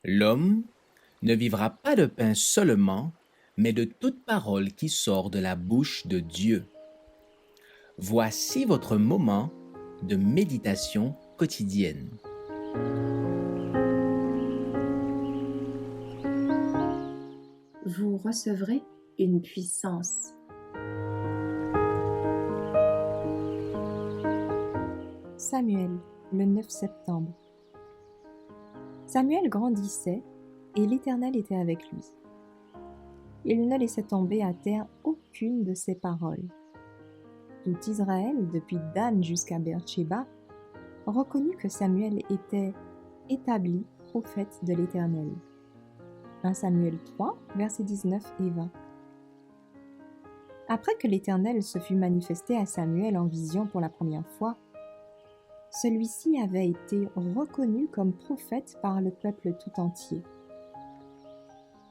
L'homme ne vivra pas de pain seulement, mais de toute parole qui sort de la bouche de Dieu. Voici votre moment de méditation quotidienne. Vous recevrez une puissance. Samuel, le 9 septembre. Samuel grandissait et l'Éternel était avec lui. Il ne laissait tomber à terre aucune de ses paroles. Tout Israël, depuis Dan jusqu'à Beersheba, reconnut que Samuel était établi prophète de l'Éternel. 1 Samuel 3, versets 19 et 20. Après que l'Éternel se fut manifesté à Samuel en vision pour la première fois, celui-ci avait été reconnu comme prophète par le peuple tout entier.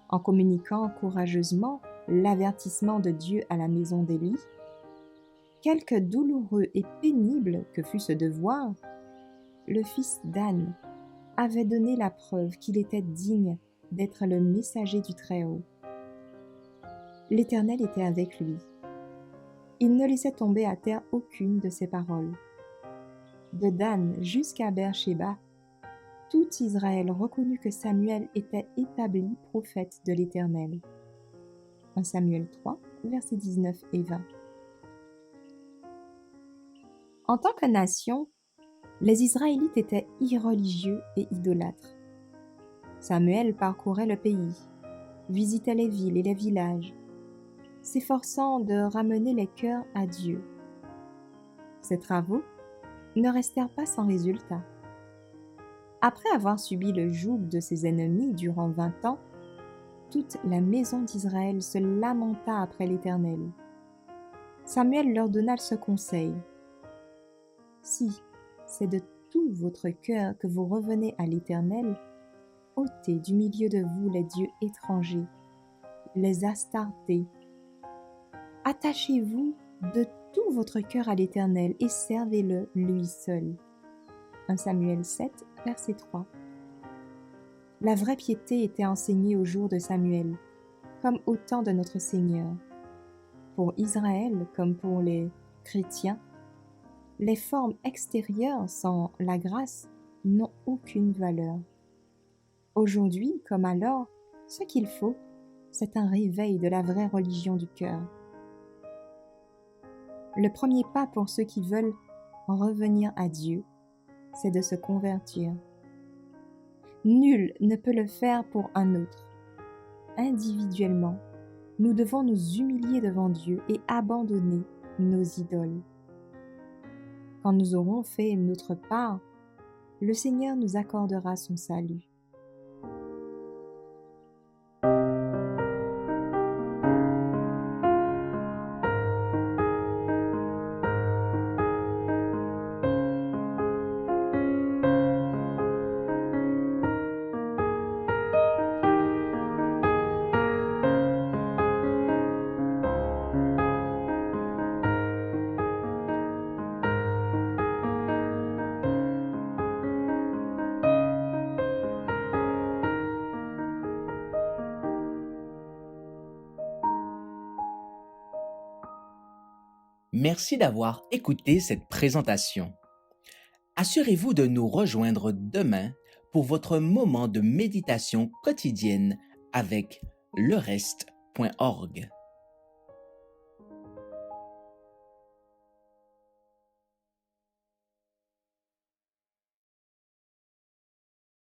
En communiquant courageusement l'avertissement de Dieu à la maison d'Élie, quelque douloureux et pénible que fût ce devoir, le fils d'Anne avait donné la preuve qu'il était digne d'être le messager du Très-Haut. L'Éternel était avec lui. Il ne laissait tomber à terre aucune de ses paroles. De Dan jusqu'à Beersheba, tout Israël reconnut que Samuel était établi prophète de l'Éternel. 1 Samuel 3, versets 19 et 20. En tant que nation, les Israélites étaient irreligieux et idolâtres. Samuel parcourait le pays, visitait les villes et les villages, s'efforçant de ramener les cœurs à Dieu. Ces travaux ne restèrent pas sans résultat. Après avoir subi le joug de ses ennemis durant 20 ans, toute la maison d'Israël se lamenta après l'Éternel. Samuel leur donna ce conseil. « Si c'est de tout votre cœur que vous revenez à l'Éternel, ôtez du milieu de vous les dieux étrangers, les Astartés. Attachez-vous de tout votre cœur à l'Éternel et servez-le lui seul. » 1 Samuel 7, verset 3. La vraie piété était enseignée au jour de Samuel, comme au temps de notre Seigneur. Pour Israël comme pour les chrétiens, les formes extérieures sans la grâce n'ont aucune valeur. Aujourd'hui, comme alors, ce qu'il faut, c'est un réveil de la vraie religion du cœur. Le premier pas pour ceux qui veulent revenir à Dieu, c'est de se convertir. Nul ne peut le faire pour un autre. Individuellement, nous devons nous humilier devant Dieu et abandonner nos idoles. Quand nous aurons fait notre part, le Seigneur nous accordera son salut. Merci d'avoir écouté cette présentation. Assurez-vous de nous rejoindre demain pour votre moment de méditation quotidienne avec lereste.org.